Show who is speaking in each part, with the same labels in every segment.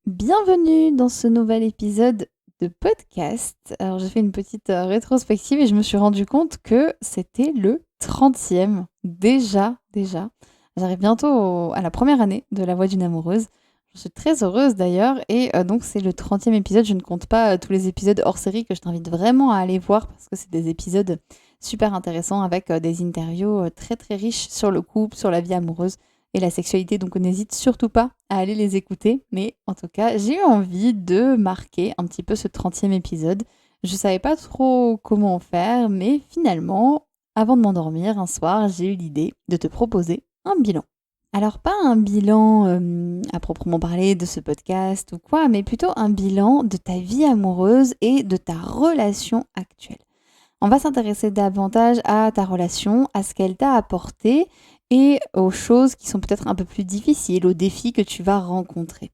Speaker 1: Bienvenue dans ce nouvel épisode de podcast. Alors j'ai fait une petite rétrospective et je me suis rendu compte que c'était le 30e. Déjà. J'arrive bientôt à la première année de La Voix d'une amoureuse. Je suis très heureuse d'ailleurs et donc c'est le 30e épisode. Je ne compte pas tous les épisodes hors série que je t'invite vraiment à aller voir parce que c'est des épisodes super intéressants avec des interviews très très riches sur le couple, sur la vie amoureuse et la sexualité, donc on n'hésite surtout pas à aller les écouter. Mais en tout cas, j'ai eu envie de marquer un petit peu ce 30e épisode. Je savais pas trop comment faire, mais finalement, avant de m'endormir un soir, j'ai eu l'idée de te proposer un bilan. Alors pas un bilan à proprement parler de ce podcast ou quoi, mais plutôt un bilan de ta vie amoureuse et de ta relation actuelle. On va s'intéresser davantage à ta relation, à ce qu'elle t'a apporté et aux choses qui sont peut-être un peu plus difficiles, aux défis que tu vas rencontrer.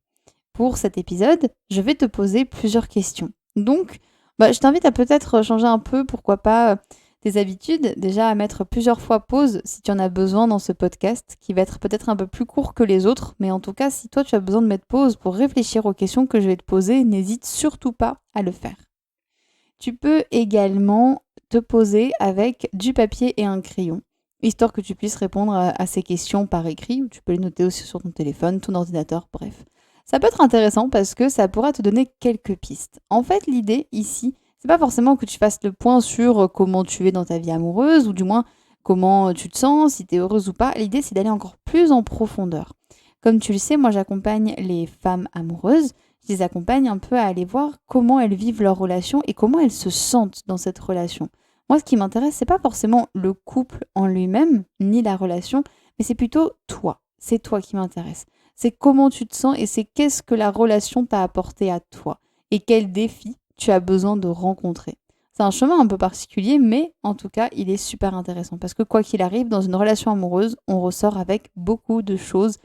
Speaker 1: Pour cet épisode, je vais te poser plusieurs questions. Donc, je t'invite à peut-être changer un peu, pourquoi pas, tes habitudes. Déjà à mettre plusieurs fois pause si tu en as besoin dans ce podcast, qui va être peut-être un peu plus court que les autres. Mais en tout cas, si toi tu as besoin de mettre pause pour réfléchir aux questions que je vais te poser, n'hésite surtout pas à le faire. Tu peux également te poser avec du papier et un crayon, histoire que tu puisses répondre à ces questions par écrit, ou tu peux les noter aussi sur ton téléphone, ton ordinateur, bref. Ça peut être intéressant parce que ça pourra te donner quelques pistes. En fait, l'idée ici, c'est pas forcément que tu fasses le point sur comment tu es dans ta vie amoureuse, ou du moins comment tu te sens, si tu es heureuse ou pas. L'idée, c'est d'aller encore plus en profondeur. Comme tu le sais, moi j'accompagne les femmes amoureuses. Je les accompagne un peu à aller voir comment elles vivent leur relation et comment elles se sentent dans cette relation. Moi, ce qui m'intéresse, c'est pas forcément le couple en lui-même, ni la relation, mais c'est plutôt toi. C'est toi qui m'intéresse. C'est comment tu te sens et c'est qu'est-ce que la relation t'a apporté à toi et quels défis tu as besoin de rencontrer. C'est un chemin un peu particulier, mais en tout cas, il est super intéressant parce que quoi qu'il arrive, dans une relation amoureuse, on ressort avec beaucoup de choses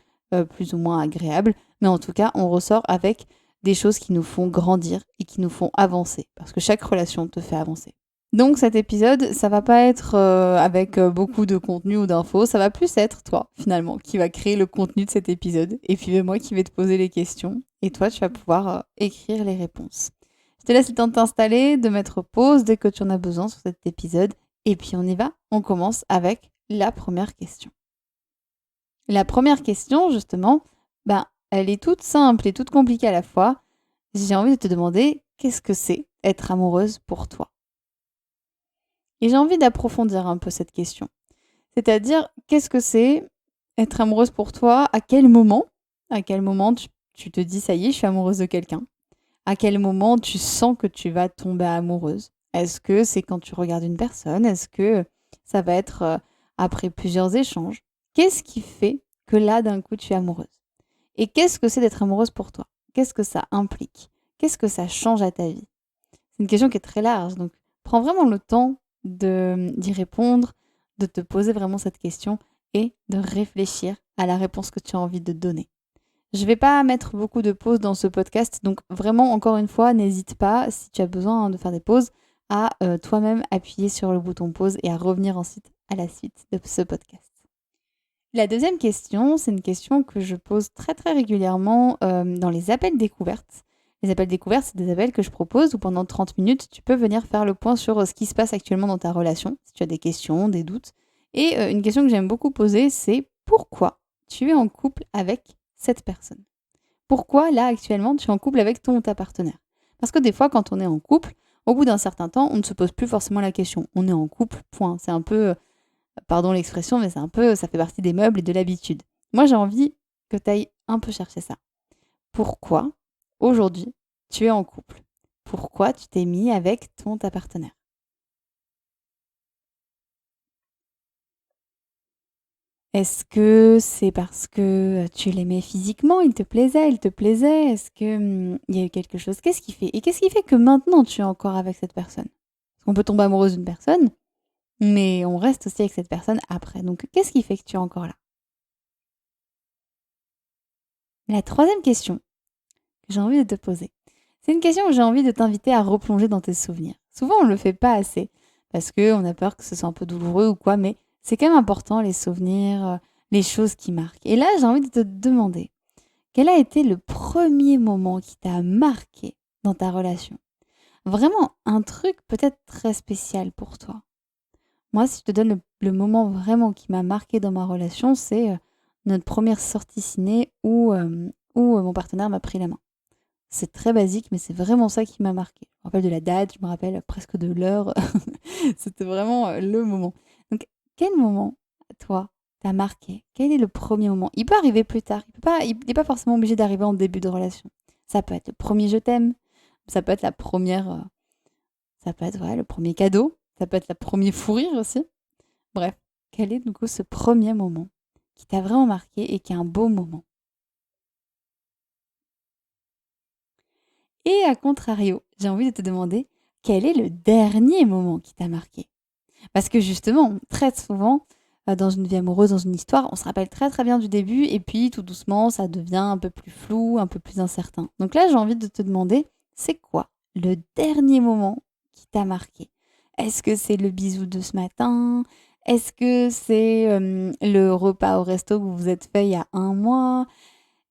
Speaker 1: plus ou moins agréables, mais en tout cas, on ressort avec des choses qui nous font grandir et qui nous font avancer, parce que chaque relation te fait avancer. Donc cet épisode, ça va pas être avec beaucoup de contenu ou d'infos, ça va plus être toi, finalement, qui va créer le contenu de cet épisode, et puis moi qui vais te poser les questions, et toi tu vas pouvoir écrire les réponses. Je te laisse le temps de t'installer, de mettre pause dès que tu en as besoin sur cet épisode, et puis on y va, on commence avec la première question. La première question, justement, elle est toute simple et toute compliquée à la fois. J'ai envie de te demander qu'est-ce que c'est être amoureuse pour toi? Et j'ai envie d'approfondir un peu cette question. C'est-à-dire, qu'est-ce que c'est être amoureuse pour toi? À quel moment? À quel moment tu te dis, ça y est, je suis amoureuse de quelqu'un? À quel moment tu sens que tu vas tomber amoureuse? Est-ce que c'est quand tu regardes une personne? Est-ce que ça va être après plusieurs échanges? Qu'est-ce qui fait que là, d'un coup, tu es amoureuse? Et qu'est-ce que c'est d'être amoureuse pour toi? Qu'est-ce que ça implique? Qu'est-ce que ça change à ta vie? C'est une question qui est très large, donc prends vraiment le temps d'y répondre, de te poser vraiment cette question et de réfléchir à la réponse que tu as envie de donner. Je ne vais pas mettre beaucoup de pauses dans ce podcast, donc vraiment, encore une fois, n'hésite pas, si tu as besoin de faire des pauses, à toi-même appuyer sur le bouton pause et à revenir ensuite à la suite de ce podcast. La deuxième question, c'est une question que je pose très très régulièrement dans les appels découvertes. Les appels découvertes, c'est des appels que je propose où pendant 30 minutes, tu peux venir faire le point sur ce qui se passe actuellement dans ta relation, si tu as des questions, des doutes. Et une question que j'aime beaucoup poser, c'est pourquoi tu es en couple avec cette personne? Pourquoi là actuellement tu es en couple avec ton ou ta partenaire? Parce que des fois, quand on est en couple, au bout d'un certain temps, on ne se pose plus forcément la question. On est en couple, point. C'est un peu pardon l'expression, mais ça fait partie des meubles et de l'habitude. Moi, j'ai envie que tu ailles un peu chercher ça. Pourquoi, aujourd'hui, tu es en couple? Pourquoi tu t'es mis avec ta partenaire? Est-ce que c'est parce que tu l'aimais physiquement, il te plaisait, elle te plaisait? Est-ce que il y a eu quelque chose? Qu'est-ce qui fait? Et qu'est-ce qui fait que maintenant tu es encore avec cette personne? Parce qu'on peut tomber amoureuse d'une personne, mais on reste aussi avec cette personne après. Donc, qu'est-ce qui fait que tu es encore là? La troisième question que j'ai envie de te poser, c'est une question où j'ai envie de t'inviter à replonger dans tes souvenirs. Souvent, on ne le fait pas assez parce qu'on a peur que ce soit un peu douloureux ou quoi, mais c'est quand même important les souvenirs, les choses qui marquent. Et là, j'ai envie de te demander, Quel a été le premier moment qui t'a marqué dans ta relation? Vraiment un truc peut-être très spécial pour toi. Moi, si je te donne le moment vraiment qui m'a marqué dans ma relation, c'est, notre première sortie ciné où mon partenaire m'a pris la main. C'est très basique, mais c'est vraiment ça qui m'a marqué. Je me rappelle de la date, je me rappelle presque de l'heure. C'était vraiment, le moment. Donc quel moment, toi, t'a marqué? Quel est le premier moment? Il peut arriver plus tard, il est pas forcément obligé d'arriver en début de relation. Ça peut être le premier je t'aime, ça peut être la première, ça peut être, ouais, le premier cadeau, ça peut être le premier fou rire aussi. Bref, quel est du coup ce premier moment qui t'a vraiment marqué et qui est un beau moment? Et à contrario, j'ai envie de te demander quel est le dernier moment qui t'a marqué? Parce que justement, très souvent, dans une vie amoureuse, dans une histoire, on se rappelle très très bien du début et puis tout doucement, ça devient un peu plus flou, un peu plus incertain. Donc là, j'ai envie de te demander, c'est quoi le dernier moment qui t'a marqué? Est-ce que c'est le bisou de ce matin? Est-ce que c'est le repas au resto que vous vous êtes fait il y a un mois?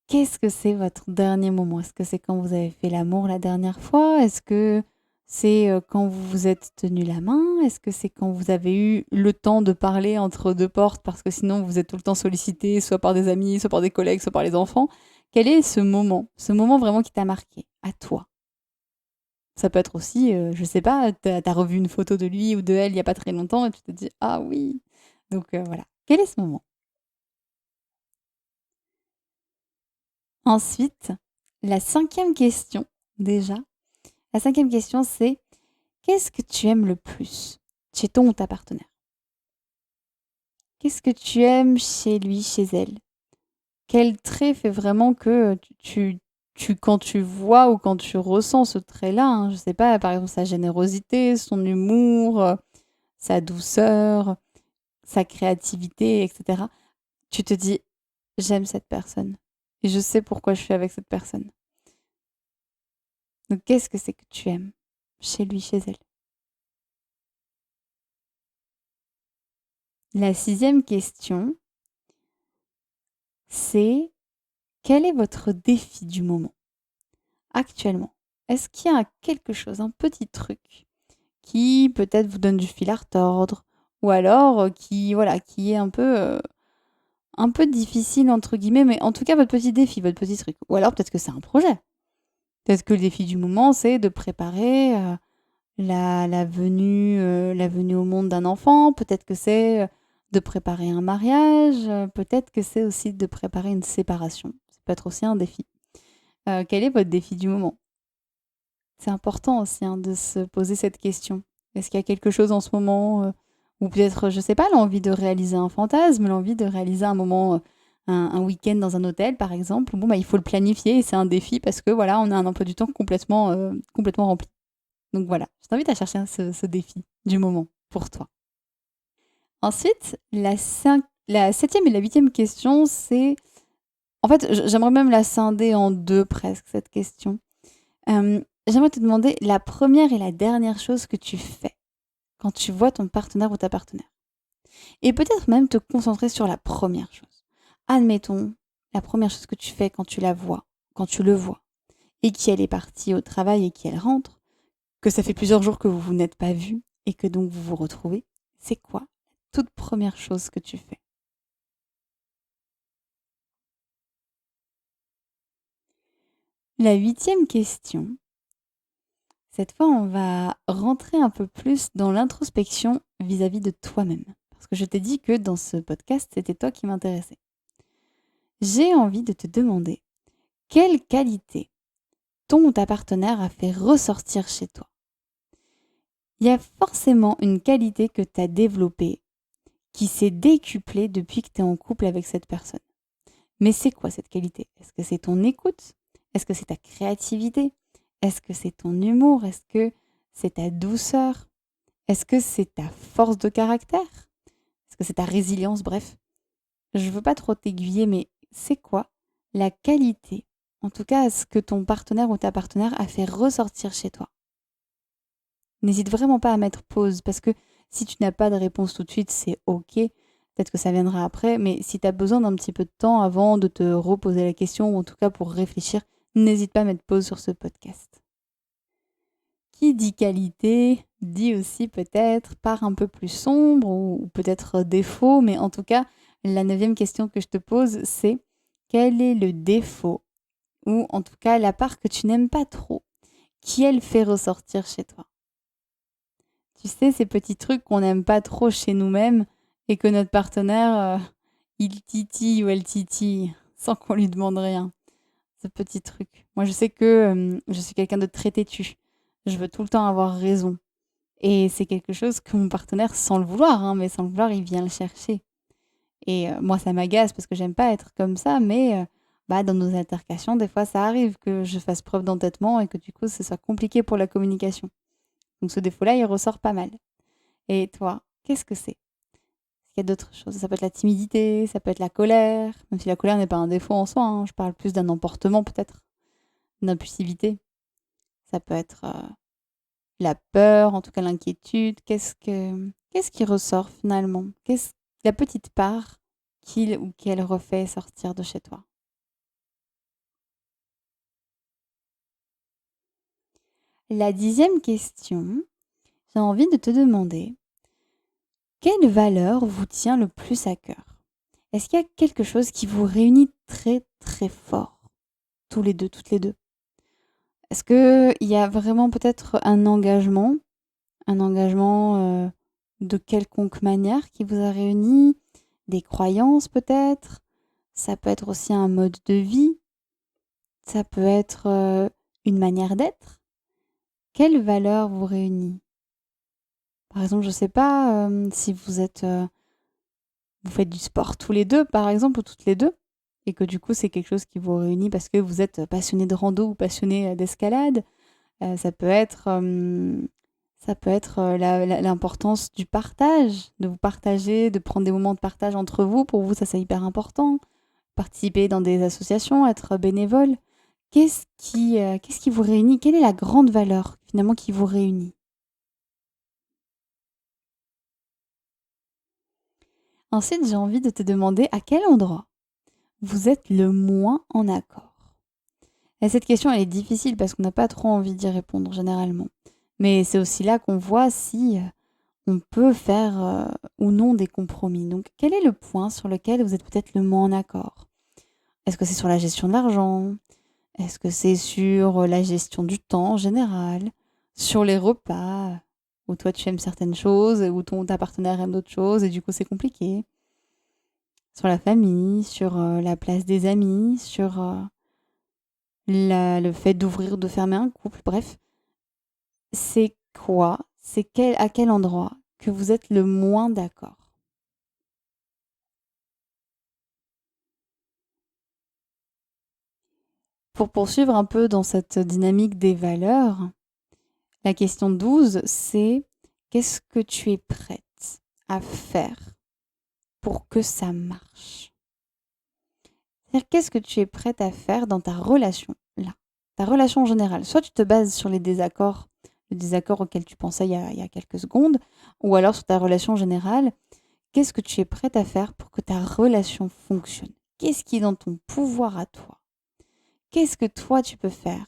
Speaker 1: Qu'est-ce que c'est votre dernier moment? Est-ce que c'est quand vous avez fait l'amour la dernière fois? Est-ce que c'est, quand vous vous êtes tenu la main? Est-ce que c'est quand vous avez eu le temps de parler entre 2 portes parce que sinon vous êtes tout le temps sollicité, soit par des amis, soit par des collègues, soit par les enfants? Quel est ce moment? Ce moment vraiment qui t'a marqué, à toi? Ça peut être aussi, je sais pas, tu as revu une photo de lui ou de elle il y a pas très longtemps et tu te dis: «Ah oui!» Donc voilà. Quel est ce moment? Ensuite, la cinquième question, déjà, la cinquième question, c'est: qu'est-ce que tu aimes le plus chez ton ou ta partenaire? Qu'est-ce que tu aimes chez lui, chez elle? Quel trait fait vraiment que quand tu vois ou quand tu ressens ce trait-là, hein, je sais pas, par exemple sa générosité, son humour, sa douceur, sa créativité, et cetera, tu te dis: «J'aime cette personne et je sais pourquoi je suis avec cette personne». Donc qu'est-ce que c'est que tu aimes chez lui, chez elle? La sixième question, c'est: quel est votre défi du moment, actuellement? Est-ce qu'il y a quelque chose, un petit truc qui peut-être vous donne du fil à retordre ou alors, qui voilà, qui est un peu «difficile» entre guillemets, mais en tout cas votre petit défi, votre petit truc? Ou alors peut-être que c'est un projet? Peut-être que le défi du moment, c'est de préparer, la venue au monde d'un enfant, peut-être que c'est, de préparer un mariage, peut-être que c'est aussi de préparer une séparation. Ça peut être aussi un défi. Quel est votre défi du moment? C'est important aussi, hein, de se poser cette question. Est-ce qu'il y a quelque chose en ce moment, ou peut-être, je sais pas, l'envie de réaliser un fantasme, l'envie de réaliser un moment, un week-end dans un hôtel par exemple? Bon, bah, il faut le planifier et c'est un défi parce que voilà, on a un emploi du temps complètement rempli. Donc voilà, je t'invite à chercher ce défi du moment pour toi. Ensuite, la septième et la huitième question, c'est en fait, j'aimerais même la scinder en 2 presque cette question. J'aimerais te demander la première et la dernière chose que tu fais quand tu vois ton partenaire ou ta partenaire et peut-être même te concentrer sur la première chose. Admettons, la première chose que tu fais quand tu la vois, quand tu le vois et qu'elle est partie au travail et qu'elle rentre, que ça fait plusieurs jours que vous vous n'êtes pas vus et que donc vous vous retrouvez, c'est quoi la toute première chose que tu fais? La huitième question, cette fois, on va rentrer un peu plus dans l'introspection vis-à-vis de toi-même. Parce que je t'ai dit que dans ce podcast, c'était toi qui m'intéressais. J'ai envie de te demander quelle qualité ton ou ta partenaire a fait ressortir chez toi. Il y a forcément une qualité que tu as développée qui s'est décuplée depuis que tu es en couple avec cette personne. Mais c'est quoi cette qualité? Est-ce que c'est ton écoute? Est-ce que c'est ta créativité? Est-ce que c'est ton humour? Est-ce que c'est ta douceur? Est-ce que c'est ta force de caractère? Est-ce que c'est ta résilience? Bref, je veux pas trop t'aiguiller, mais c'est quoi la qualité, en tout cas ce que ton partenaire ou ta partenaire a fait ressortir chez toi? N'hésite vraiment pas à mettre pause parce que si tu n'as pas de réponse tout de suite, c'est OK. Peut-être que ça viendra après, mais si tu as besoin d'un petit peu de temps avant de te reposer la question, ou en tout cas pour réfléchir, n'hésite pas à mettre pause sur ce podcast. Qui dit qualité dit aussi peut-être part un peu plus sombre ou peut-être défaut, mais en tout cas, la neuvième question que je te pose, c'est quel est le défaut ou en tout cas la part que tu n'aimes pas trop, qui elle fait ressortir chez toi? Tu sais, ces petits trucs qu'on n'aime pas trop chez nous-mêmes et que notre partenaire, il titille ou elle titille sans qu'on lui demande rien. Ce petit truc. Moi, je sais que je suis quelqu'un de très têtu. Je veux tout le temps avoir raison. Et c'est quelque chose que mon partenaire, sans le vouloir, hein, mais sans le vouloir, il vient le chercher. Et moi, ça m'agace parce que j'aime pas être comme ça, mais bah, dans nos altercations, des fois, ça arrive que je fasse preuve d'entêtement et que du coup, ce soit compliqué pour la communication. Donc ce défaut-là, il ressort pas mal. Et toi, qu'est-ce que c'est? Est-ce qu'il y a d'autres choses? Ça peut être la timidité, ça peut être la colère, même si la colère n'est pas un défaut en soi, hein. Je parle plus d'un emportement peut-être, une impulsivité. Ça peut être la peur, en tout cas l'inquiétude. Qu'est-ce qui ressort finalement? Qu'est-ce la petite part qu'il ou qu'elle refait sortir de chez toi? La 10e question, j'ai envie de te demander quelle valeur vous tient le plus à cœur? Est-ce qu'il y a quelque chose qui vous réunit très, très fort, tous les 2, toutes les 2? Est-ce qu'il y a vraiment peut-être un engagement, de quelconque manière qui vous a réunis? Des croyances peut-être? Ça peut être aussi un mode de vie? Ça peut être, une manière d'être? Quelle valeur vous réunit? Par exemple, je sais pas, si vous faites du sport tous les 2, par exemple, ou toutes les 2, et que du coup, c'est quelque chose qui vous réunit parce que vous êtes passionnés de rando ou passionnés, d'escalade. Ça peut être, l'importance du partage, de vous partager, de prendre des moments de partage entre vous. Pour vous, ça, c'est hyper important. Participer dans des associations, être bénévole. Qu'est-ce qui vous réunit? Quelle est la grande valeur, finalement, qui vous réunit? Ensuite, j'ai envie de te demander à quel endroit vous êtes le moins en accord? Et cette question, elle est difficile parce qu'on n'a pas trop envie d'y répondre généralement. Mais c'est aussi là qu'on voit si on peut faire ou non des compromis. Donc, quel est le point sur lequel vous êtes peut-être le moins en accord? Est-ce que c'est sur la gestion de l'argent? Est-ce que c'est sur la gestion du temps en général? Sur les repas? Où toi tu aimes certaines choses, où ta partenaire aime d'autres choses, et du coup c'est compliqué? Sur la famille, sur la place des amis, sur le fait d'ouvrir ou de fermer un couple, bref. C'est quoi? À quel endroit que vous êtes le moins d'accord? Pour poursuivre un peu dans cette dynamique des valeurs, la question 12, c'est qu'est-ce que tu es prête à faire pour que ça marche? C'est-à-dire qu'est-ce que tu es prête à faire dans ta relation là? Ta relation en général. Soit tu te bases sur le désaccord auquel tu pensais il y a quelques secondes, ou alors sur ta relation générale. Qu'est-ce que tu es prête à faire pour que ta relation fonctionne? Qu'est-ce qui est dans ton pouvoir à toi? Qu'est-ce que toi tu peux faire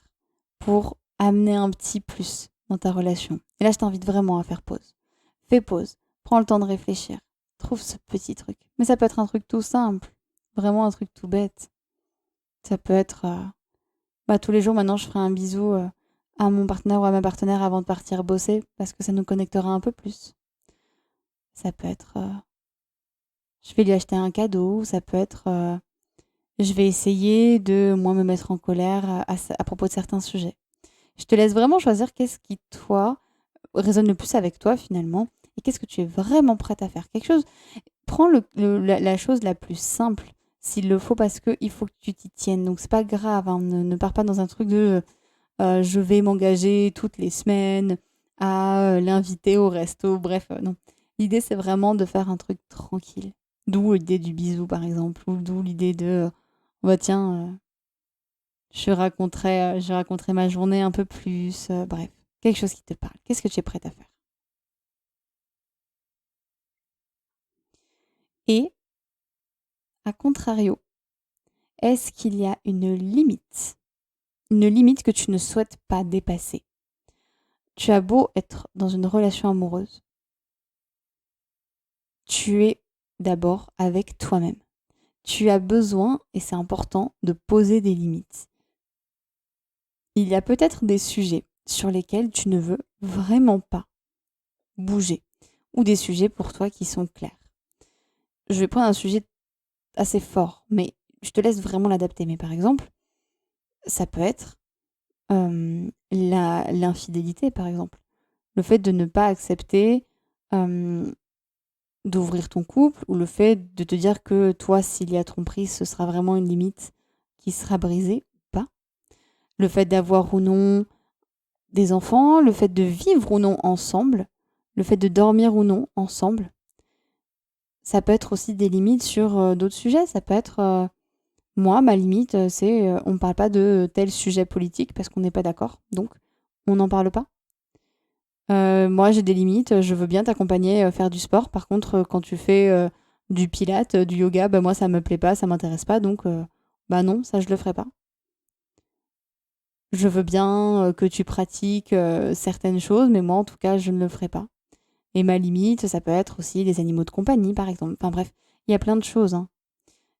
Speaker 1: pour amener un petit plus dans ta relation? Et là, je t'invite vraiment à faire pause. Fais pause. Prends le temps de réfléchir. Trouve ce petit truc. Mais ça peut être un truc tout simple. Vraiment un truc tout bête. Ça peut être, bah, tous les jours maintenant, je ferai un bisou à mon partenaire ou à ma partenaire avant de partir bosser parce que ça nous connectera un peu plus. Ça peut être, je vais lui acheter un cadeau. Ça peut être, je vais essayer de moins me mettre en colère à propos de certains sujets. Je te laisse vraiment choisir qu'est-ce qui, toi, résonne le plus avec toi finalement et qu'est-ce que tu es vraiment prête à faire. Quelque chose, prends la chose la plus simple s'il le faut parce qu'il faut que tu t'y tiennes. Donc c'est pas grave, hein, ne pars pas dans un truc de je vais m'engager toutes les semaines à l'inviter au resto, bref, non. L'idée c'est vraiment de faire un truc tranquille. D'où l'idée du bisou par exemple, ou d'où l'idée de bah tiens, je raconterai ma journée un peu plus, bref, quelque chose qui te parle. Qu'est-ce que tu es prête à faire? Et, à contrario, est-ce qu'il y a une limite que tu ne souhaites pas dépasser? Tu as beau être dans une relation amoureuse, tu es d'abord avec toi-même. Tu as besoin, et c'est important, de poser des limites. Il y a peut-être des sujets sur lesquels tu ne veux vraiment pas bouger, ou des sujets pour toi qui sont clairs. Je vais prendre un sujet assez fort, mais je te laisse vraiment l'adapter. Mais par exemple, ça peut être l'infidélité, par exemple. Le fait de ne pas accepter d'ouvrir ton couple, ou le fait de te dire que toi, s'il y a tromperie, ce sera vraiment une limite qui sera brisée ou pas. Le fait d'avoir ou non des enfants, le fait de vivre ou non ensemble, le fait de dormir ou non ensemble. Ça peut être aussi des limites sur d'autres sujets. Ça peut être, moi, ma limite, c'est on ne parle pas de tel sujet politique parce qu'on n'est pas d'accord. Donc, on n'en parle pas. Moi, j'ai des limites. Je veux bien t'accompagner faire du sport. Par contre, quand tu fais du pilates, du yoga, bah, moi, ça me plaît pas, ça m'intéresse pas. Donc, bah non, ça, je le ferai pas. Je veux bien que tu pratiques certaines choses, mais moi, en tout cas, je ne le ferai pas. Et ma limite, ça peut être aussi les animaux de compagnie, par exemple. Enfin bref, il y a plein de choses, hein.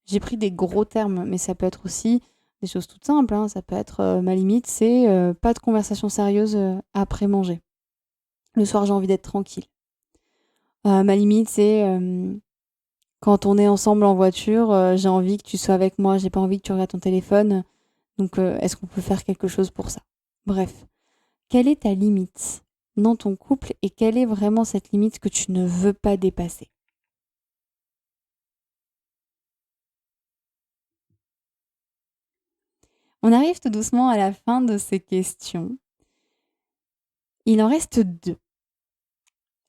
Speaker 1: J'ai pris des gros termes, mais ça peut être aussi des choses toutes simples, hein. Ça peut être, ma limite, c'est pas de conversation sérieuse après manger. Le soir, j'ai envie d'être tranquille. Ma limite, c'est quand on est ensemble en voiture, j'ai envie que tu sois avec moi, j'ai pas envie que tu regardes ton téléphone. Donc, est-ce qu'on peut faire quelque chose pour ça? Bref, quelle est ta limite dans ton couple et quelle est vraiment cette limite que tu ne veux pas dépasser? On arrive tout doucement à la fin de ces questions. Il en reste 2.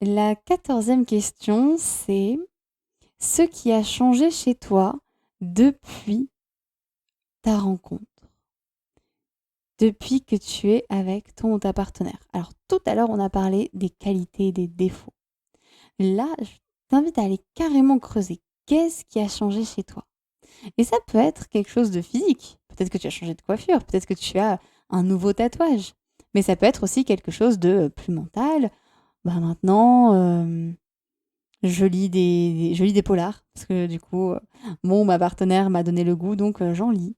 Speaker 1: La 14e question, c'est ce qui a changé chez toi depuis ta rencontre, depuis que tu es avec ton ou ta partenaire. Alors tout à l'heure, on a parlé des qualités et des défauts. Là, je t'invite à aller carrément creuser. Qu'est-ce qui a changé chez toi? Et ça peut être quelque chose de physique. Peut-être que tu as changé de coiffure, peut-être que tu as un nouveau tatouage. Mais ça peut être aussi quelque chose de plus mental. Bah maintenant, je lis des polars. Parce que du coup, ma partenaire m'a donné le goût, donc j'en lis.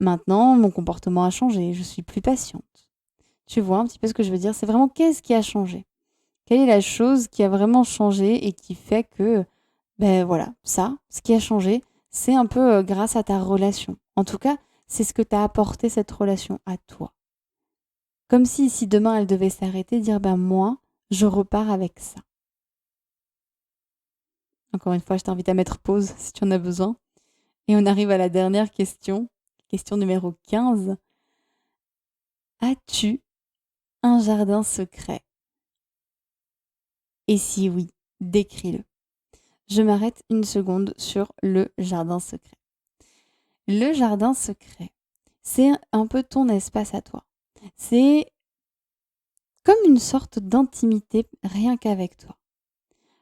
Speaker 1: Maintenant, mon comportement a changé, je suis plus patiente. Tu vois un petit peu ce que je veux dire? C'est vraiment qu'est-ce qui a changé? Quelle est la chose qui a vraiment changé et qui fait que, ben voilà, ça, ce qui a changé, c'est un peu grâce à ta relation. En tout cas, c'est ce que t'a apporté cette relation à toi. Comme si demain elle devait s'arrêter, dire ben moi, je repars avec ça. Encore une fois, je t'invite à mettre pause si tu en as besoin. Et on arrive à la dernière question, question numéro 15. As-tu un jardin secret? Et si oui, décris-le. Je m'arrête une seconde sur le jardin secret. Le jardin secret, c'est un peu ton espace à toi. C'est comme une sorte d'intimité rien qu'avec toi.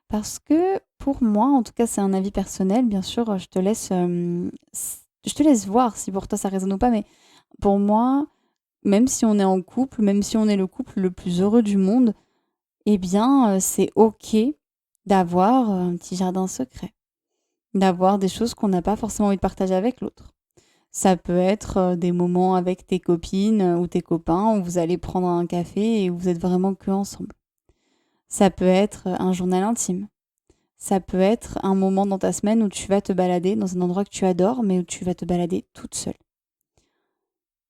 Speaker 1: Parce que pour moi, en tout cas c'est un avis personnel, bien sûr, je te laisse voir si pour toi ça résonne ou pas, mais pour moi, même si on est en couple, même si on est le couple le plus heureux du monde, eh bien c'est ok d'avoir un petit jardin secret, d'avoir des choses qu'on n'a pas forcément envie de partager avec l'autre. Ça peut être des moments avec tes copines ou tes copains où vous allez prendre un café et vous êtes vraiment que ensemble. Ça peut être un journal intime. Ça peut être un moment dans ta semaine où tu vas te balader dans un endroit que tu adores, mais où tu vas te balader toute seule.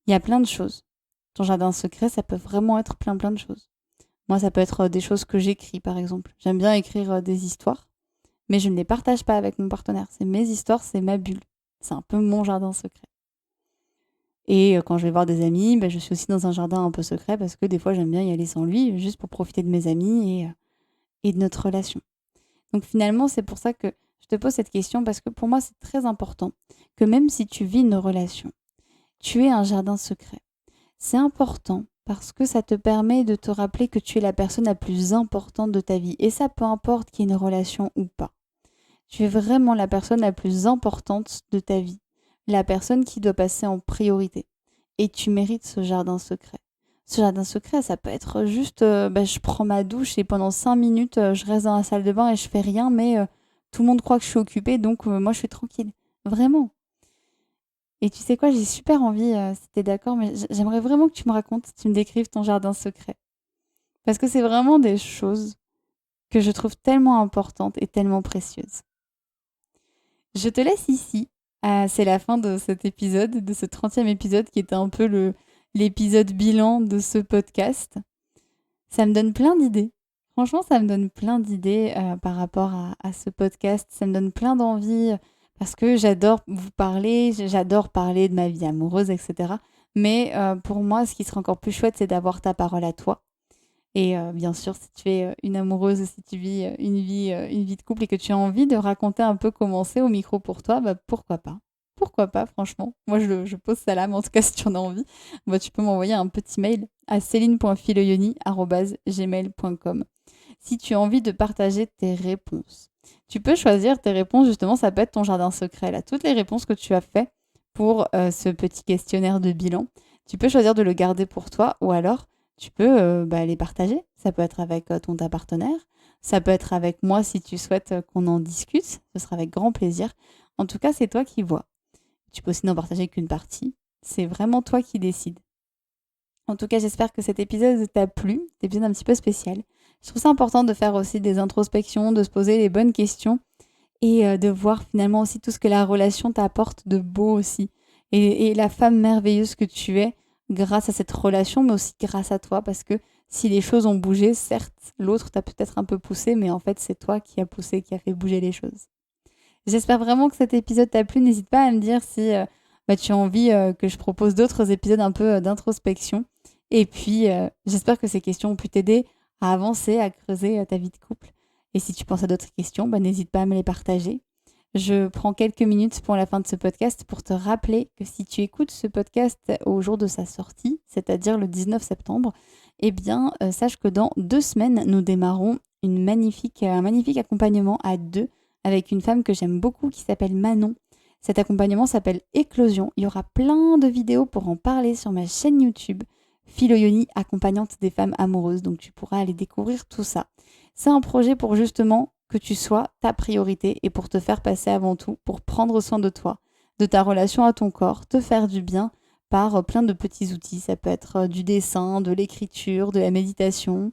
Speaker 1: Il y a plein de choses. Ton jardin secret, ça peut vraiment être plein de choses. Moi, ça peut être des choses que j'écris, par exemple. J'aime bien écrire des histoires, mais je ne les partage pas avec mon partenaire. C'est mes histoires, c'est ma bulle. C'est un peu mon jardin secret. Et quand je vais voir des amis, je suis aussi dans un jardin un peu secret parce que des fois, j'aime bien y aller sans lui, juste pour profiter de mes amis et de notre relation. Donc finalement, c'est pour ça que je te pose cette question parce que pour moi, c'est très important que même si tu vis une relation, tu aies un jardin secret. C'est important parce que ça te permet de te rappeler que tu es la personne la plus importante de ta vie. Et ça, peu importe qu'il y ait une relation ou pas. Tu es vraiment la personne la plus importante de ta vie, la personne qui doit passer en priorité. Et tu mérites ce jardin secret. Ce jardin secret, ça peut être juste, je prends ma douche et pendant 5 minutes, je reste dans la salle de bain et je fais rien, mais tout le monde croit que je suis occupée, donc moi je suis tranquille. Vraiment. Et tu sais quoi, j'ai super envie, si t'es d'accord, mais j'aimerais vraiment que tu me racontes, tu me décrives ton jardin secret. Parce que c'est vraiment des choses que je trouve tellement importantes et tellement précieuses. Je te laisse ici. C'est la fin de cet épisode, de ce 30e épisode qui était un peu l'épisode bilan de ce podcast. Ça me donne plein d'idées. Franchement, ça me donne plein d'idées par rapport à ce podcast. Ça me donne plein d'envie parce que j'adore vous parler, j'adore parler de ma vie amoureuse, etc. Mais pour moi, ce qui serait encore plus chouette, c'est d'avoir ta parole à toi. Et bien sûr, si tu es une amoureuse, si tu vis une vie de couple et que tu as envie de raconter un peu comment c'est au micro pour toi, bah pourquoi pas? Pourquoi pas, franchement? Moi, je pose ça là, mais en tout cas, si tu en as envie, bah, tu peux m'envoyer un petit mail à celine.filoyoni@gmail.com si tu as envie de partager tes réponses. Tu peux choisir tes réponses, justement, ça peut être ton jardin secret, là. Toutes les réponses que tu as fait pour ce petit questionnaire de bilan, tu peux choisir de le garder pour toi ou alors tu peux les partager. Ça peut être avec ta partenaire, ça peut être avec moi si tu souhaites qu'on en discute, ce sera avec grand plaisir. En tout cas, c'est toi qui vois. Tu peux aussi n'en partager qu'une partie, c'est vraiment toi qui décides. En tout cas, j'espère que cet épisode t'a plu, cet épisode un petit peu spécial. Je trouve ça important de faire aussi des introspections, de se poser les bonnes questions et de voir finalement aussi tout ce que la relation t'apporte de beau aussi. Et la femme merveilleuse que tu es grâce à cette relation, mais aussi grâce à toi, parce que si les choses ont bougé, certes, l'autre t'a peut-être un peu poussé, mais en fait, c'est toi qui as poussé, qui a fait bouger les choses. J'espère vraiment que cet épisode t'a plu. N'hésite pas à me dire si tu as envie que je propose d'autres épisodes un peu d'introspection. Et puis, j'espère que ces questions ont pu t'aider à avancer, à creuser ta vie de couple. Et si tu penses à d'autres questions, n'hésite pas à me les partager. Je prends quelques minutes pour la fin de ce podcast pour te rappeler que si tu écoutes ce podcast au jour de sa sortie, c'est-à-dire le 19 septembre, eh bien, sache que dans 2 semaines, nous démarrons un magnifique accompagnement à 2 avec une femme que j'aime beaucoup qui s'appelle Manon. Cet accompagnement s'appelle Éclosion. Il y aura plein de vidéos pour en parler sur ma chaîne YouTube, Philoyoni, accompagnante des femmes amoureuses. Donc tu pourras aller découvrir tout ça. C'est un projet pour justement que tu sois ta priorité et pour te faire passer avant tout, pour prendre soin de toi, de ta relation à ton corps, te faire du bien par plein de petits outils. Ça peut être du dessin, de l'écriture, de la méditation,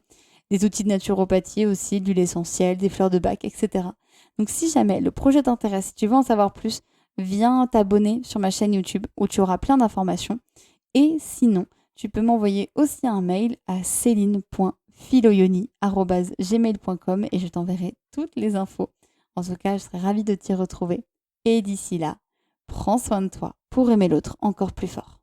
Speaker 1: des outils de naturopathie aussi, de l'huile essentielle, des fleurs de bac, etc. Donc si jamais le projet t'intéresse, si tu veux en savoir plus, viens t'abonner sur ma chaîne YouTube où tu auras plein d'informations. Et sinon, tu peux m'envoyer aussi un mail à celine.filoyoni@gmail.com et je t'enverrai toutes les infos. En tout cas, je serai ravie de t'y retrouver. Et d'ici là, prends soin de toi pour aimer l'autre encore plus fort.